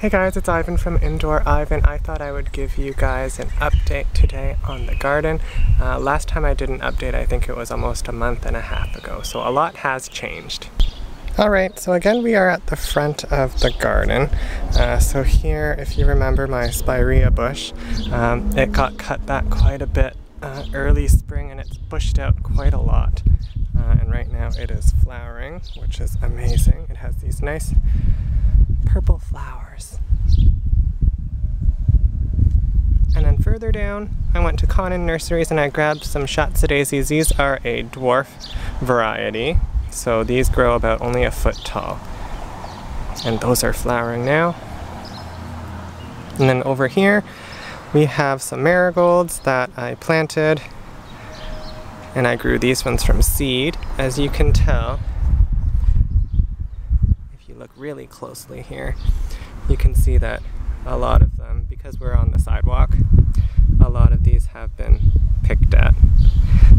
Hey guys, it's Ivan from Indoor Ivan. I thought I would give you guys an update today on the garden. Last time I did an update, I think it was almost a month and a half ago, so a lot has changed. Alright, so again we are at the front of the garden. So here, if you remember my spirea bush, it got cut back quite a bit early spring and it's bushed out quite a lot. And right now it is flowering, which is amazing. It has these nice purple flowers. And then further down, I went to Conan Nurseries and I grabbed some Schatze daisies. These are a dwarf variety, so these grow about only a foot tall. And those are flowering now. And then over here, we have some marigolds that I planted. And I grew these ones from seed. As you can tell, if you look really closely here, you can see that a lot of them, because we're on the sidewalk, a lot of these have been picked at.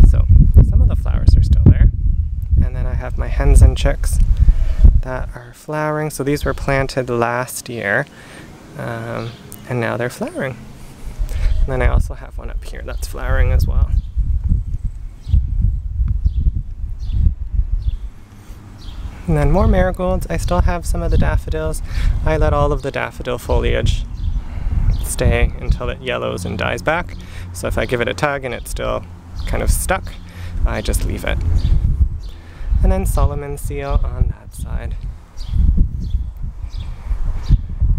So some of the flowers are still there. And then I have my hens and chicks that are flowering. So these were planted last year, and now they're flowering. And then I also have one up here that's flowering as well. And then more marigolds. I still have some of the daffodils. I let all of the daffodil foliage stay until it yellows and dies back. So if I give it a tug and it's still kind of stuck, I just leave it. And then Solomon seal on that side.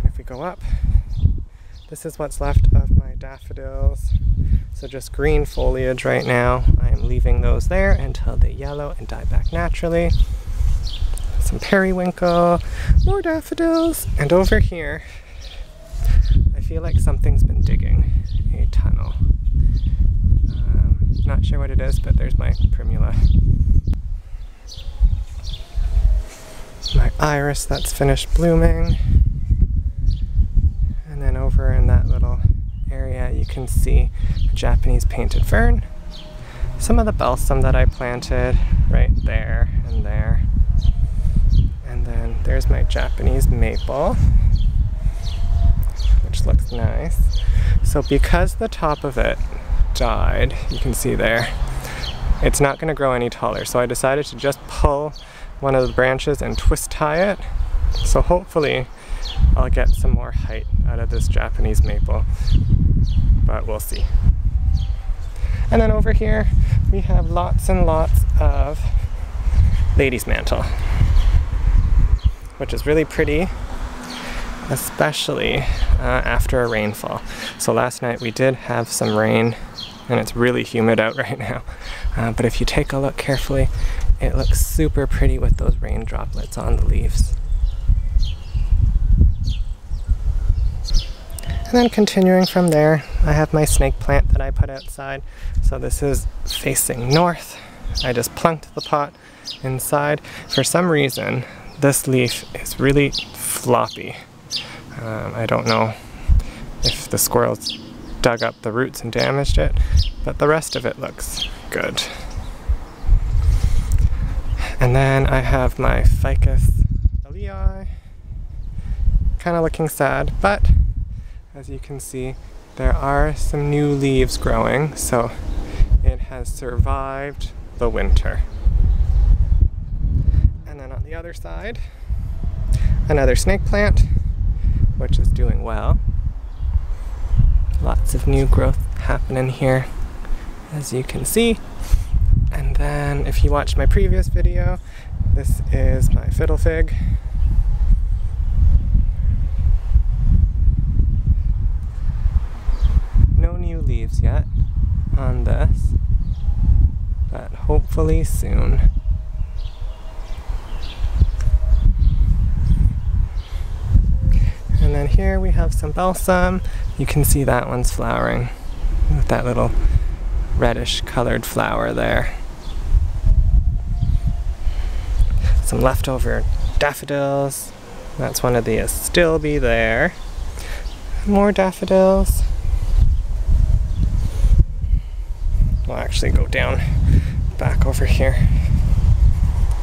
If we go up, this is what's left of my daffodils. So just green foliage right now. I am leaving those there until they yellow and die back naturally. Some periwinkle, more daffodils, and over here I feel like something's been digging a tunnel. Not sure what it is, but there's my primula. My iris that's finished blooming. And then over in that little area you can see a Japanese painted fern. Some of the balsam that I planted right there and there. And then there's my Japanese maple, which looks nice. So because the top of it died, you can see there, it's not going to grow any taller. So I decided to just pull one of the branches and twist tie it. So hopefully I'll get some more height out of this Japanese maple, but we'll see. And then over here we have lots and lots of lady's mantle, which is really pretty, especially after a rainfall. So last night we did have some rain and it's really humid out right now. But if you take a look carefully, it looks super pretty with those rain droplets on the leaves. And then continuing from there, I have my snake plant that I put outside. So this is facing north. I just plunked the pot inside. For some reason, this leaf is really floppy. I don't know if the squirrels dug up the roots and damaged it, but the rest of it looks good. And then I have my Ficus elii, kind of looking sad, but as you can see, there are some new leaves growing, so it has survived the winter. And then on the other side, another snake plant, which is doing well. Lots of new growth happening here, as you can see. And then if you watched my previous video, this is my fiddle fig. No new leaves yet on this, but hopefully soon. And then here we have some balsam. You can see that one's flowering with that little reddish colored flower there. Some leftover daffodils. That's one of the astilbe there. More daffodils. We'll actually go down back over here.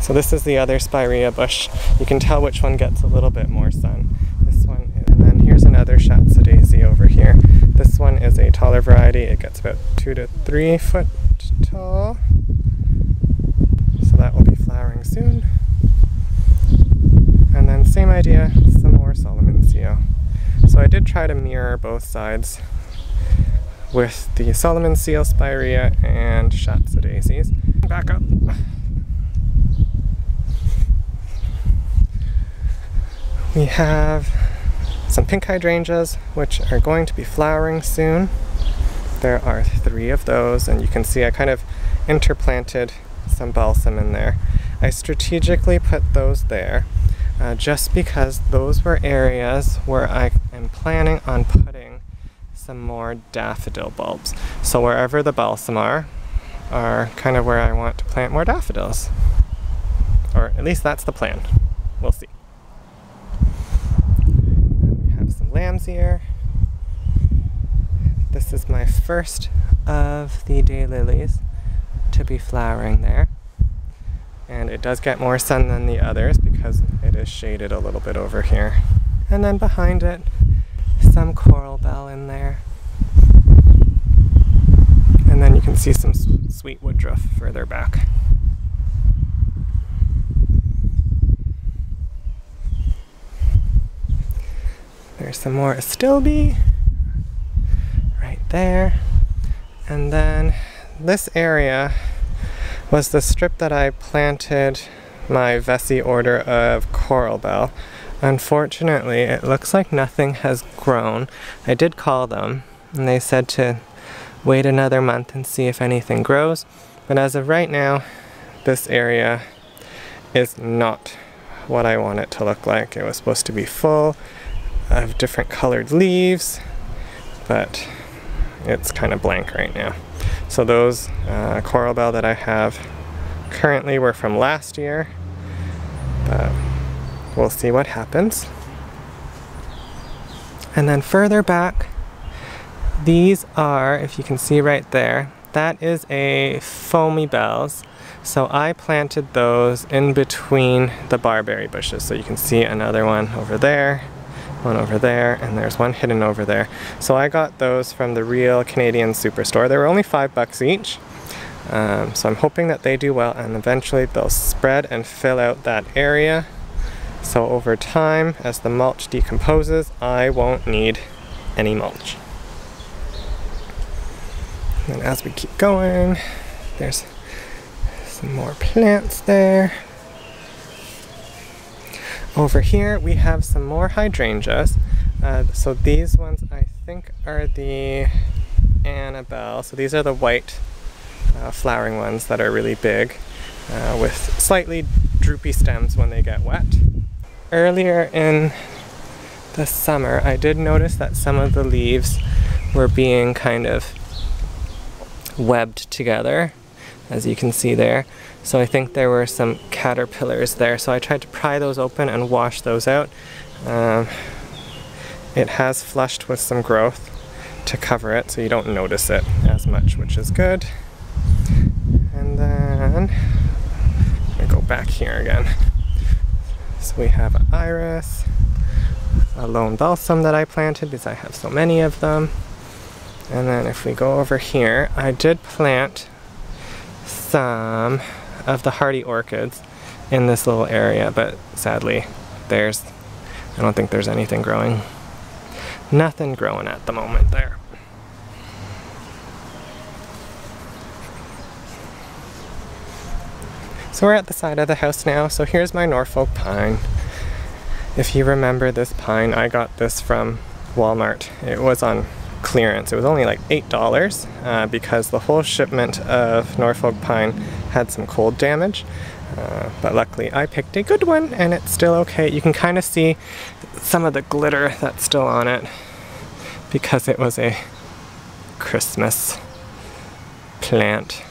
So this is the other spirea bush. You can tell which one gets a little bit more sun. This one, and then here's another Schatz daisy over here. This one is a taller variety. It gets about 2 to 3 foot tall. So that will be flowering soon. And then same idea, some more Solomon Seal. So I did try to mirror both sides with the Solomon Seal Spirea and Schatz daisies. Back up. We have some pink hydrangeas, which are going to be flowering soon. There are 3 of those, and you can see I kind of interplanted some balsam in there. I strategically put those there just because those were areas where I am planning on putting some more daffodil bulbs. So wherever the balsam are kind of where I want to plant more daffodils. Or at least that's the plan. We'll see. We have some lamb's ear. This is my first of the daylilies to be flowering there. And it does get more sun than the others because it is shaded a little bit over here. And then behind it, some coral bell in there. And then you can see some sweet woodruff further back. There's some more astilbe right there. And then this area was the strip that I planted my Vessi order of coral bell. Unfortunately, it looks like nothing has grown. I did call them, and they said to wait another month and see if anything grows. But as of right now, this area is not what I want it to look like. It was supposed to be full of different colored leaves, but it's kind of blank right now. So those coral bell that I have currently were from last year, but we'll see what happens. And then further back, these are, if you can see right there, that is a foamy bells. So I planted those in between the barberry bushes. So you can see another one over there, one over there, and there's one hidden over there. So I got those from the Real Canadian Superstore. They were only $5 each. So I'm hoping that they do well, and eventually they'll spread and fill out that area. So over time, as the mulch decomposes, I won't need any mulch. And as we keep going, there's some more plants there. Over here we have some more hydrangeas. So these ones I think are the Annabelle. So these are the white flowering ones that are really big with slightly droopy stems when they get wet. Earlier in the summer I did notice that some of the leaves were being kind of webbed together, as you can see there. So I think there were some caterpillars there, so I tried to pry those open and wash those out. It has flushed with some growth to cover it, so you don't notice it as much, which is good. And then I'm gonna go back here again. So we have an iris, a lone balsam that I planted because I have so many of them. And then if we go over here, I did plant some of the hardy orchids in this little area, but sadly I don't think there's anything growing. Nothing growing at the moment there. So we're at the side of the house now. So here's my Norfolk pine. If you remember this pine, I got this from Walmart. It was on clearance. It was only like $8 because the whole shipment of Norfolk pine had some cold damage. But luckily I picked a good one and it's still okay. You can kind of see some of the glitter that's still on it because it was a Christmas plant.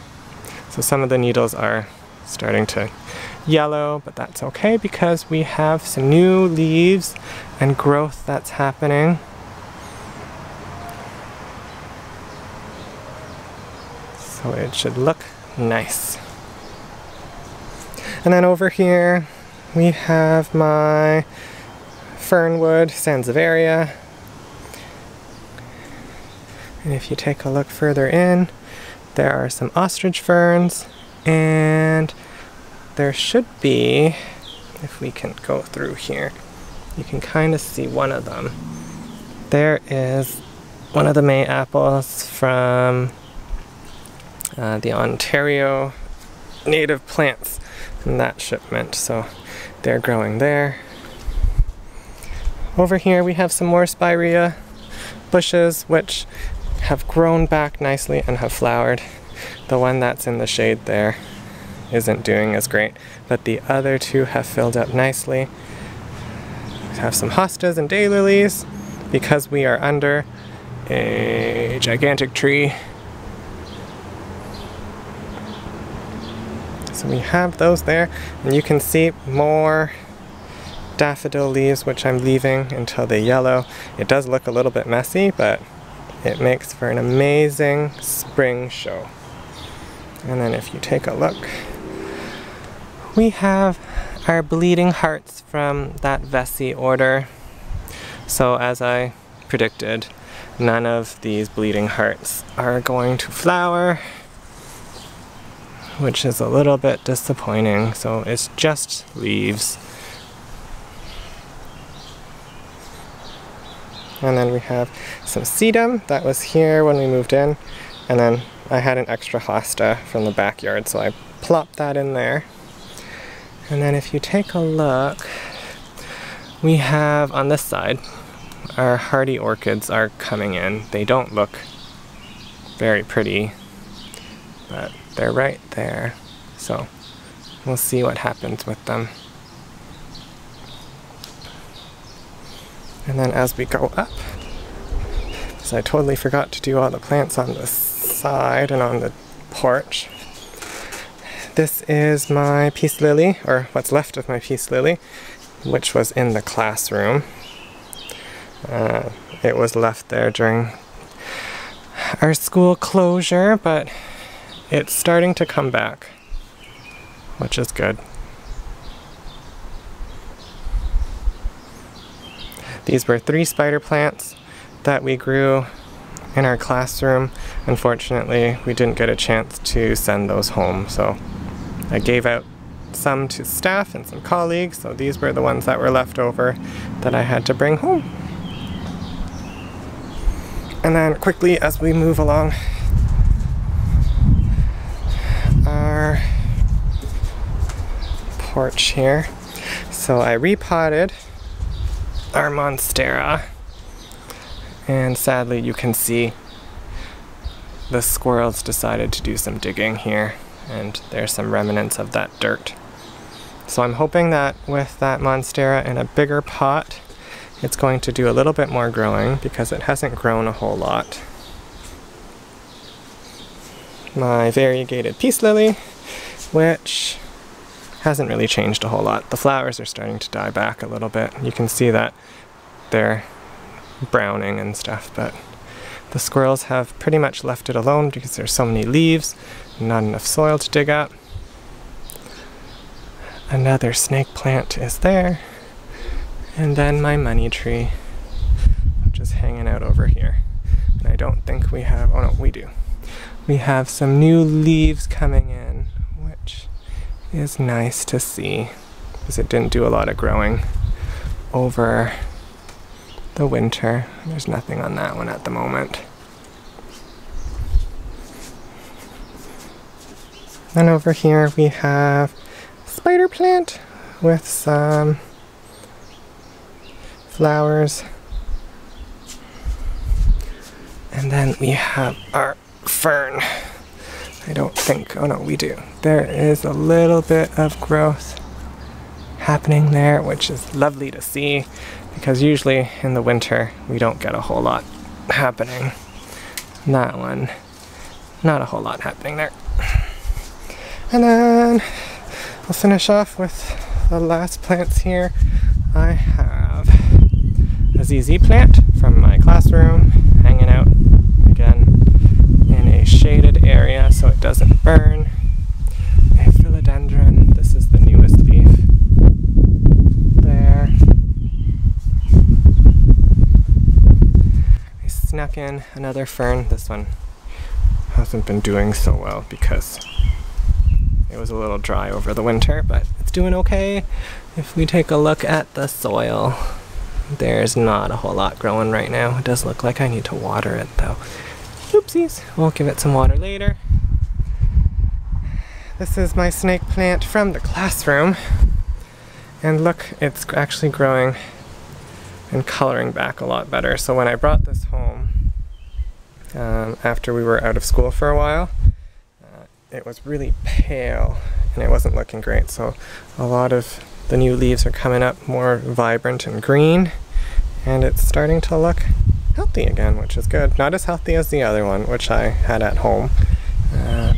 So some of the needles are starting to yellow, but that's okay because we have some new leaves and growth that's happening. So it should look nice. And then over here we have my fernwood Sansevieria. And if you take a look further in, there are some ostrich ferns, and there should be, if we can go through here, you can kind of see one of them. There is one of the May apples from the Ontario native plants in that shipment, so they're growing there. Over here we have some more spirea bushes which have grown back nicely and have flowered. The one that's in the shade there isn't doing as great, but the other two have filled up nicely. We have some hostas and daylilies because we are under a gigantic tree. So we have those there, and you can see more daffodil leaves, which I'm leaving until they yellow. It does look a little bit messy, but it makes for an amazing spring show. And then if you take a look, we have our bleeding hearts from that Vessi order. So as I predicted, none of these bleeding hearts are going to flower, which is a little bit disappointing. So it's just leaves. And then we have some sedum that was here when we moved in, and then I had an extra hosta from the backyard, so I plopped that in there. And then if you take a look, we have on this side, our hardy orchids are coming in. They don't look very pretty, but they're right there. So we'll see what happens with them. And then as we go up, because I totally forgot to do all the plants on the side and on the porch. This is my peace lily, or what's left of my peace lily, which was in the classroom. It was left there during our school closure, but it's starting to come back, which is good. These were 3 spider plants that we grew in our classroom. Unfortunately, we didn't get a chance to send those home, so I gave out some to staff and some colleagues, so these were the ones that were left over that I had to bring home. And then quickly, as we move along our porch here, so I repotted our monstera, and sadly you can see the squirrels decided to do some digging here, and there's some remnants of that dirt. So I'm hoping that with that monstera in a bigger pot, it's going to do a little bit more growing, because it hasn't grown a whole lot. My variegated peace lily, which hasn't really changed a whole lot. The flowers are starting to die back a little bit. You can see that they're browning and stuff, but the squirrels have pretty much left it alone because there's so many leaves and not enough soil to dig up. Another snake plant is there, and then my money tree, which is hanging out over here. And I don't think we have, oh no, we do. We have some new leaves coming in, which is nice to see, because it didn't do a lot of growing over the winter. There's nothing on that one at the moment. Then over here we have spider plant with some flowers. And then we have our fern. I don't think, oh no, we do. There is a little bit of growth happening there, which is lovely to see, because usually in the winter we don't get a whole lot happening. That one, not a whole lot happening there. And then we'll finish off with the last plants here. I have a ZZ plant from my classroom hanging out again in a shaded area so it doesn't burn. A philodendron, this is the newest leaf there. A stuck in another fern. This one hasn't been doing so well because it was a little dry over the winter, but it's doing okay. If we take a look at the soil, there's not a whole lot growing right now. It does look like I need to water it though. Oopsies, we'll give it some water later. This is my snake plant from the classroom. And look, it's actually growing and coloring back a lot better. So when I brought this home, after we were out of school for a while, it was really pale and it wasn't looking great. So a lot of the new leaves are coming up more vibrant and green, and it's starting to look healthy again, which is good. Not as healthy as the other one, which I had at home,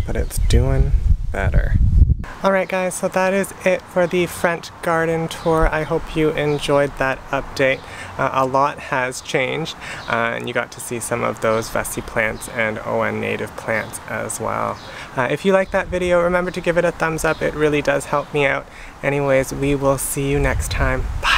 but it's doing better. Alright guys, so that is it for the front garden tour. I hope you enjoyed that update. A lot has changed, and you got to see some of those Vessi plants and ON native plants as well. If you like that video, remember to give it a thumbs up. It really does help me out. Anyways, we will see you next time. Bye!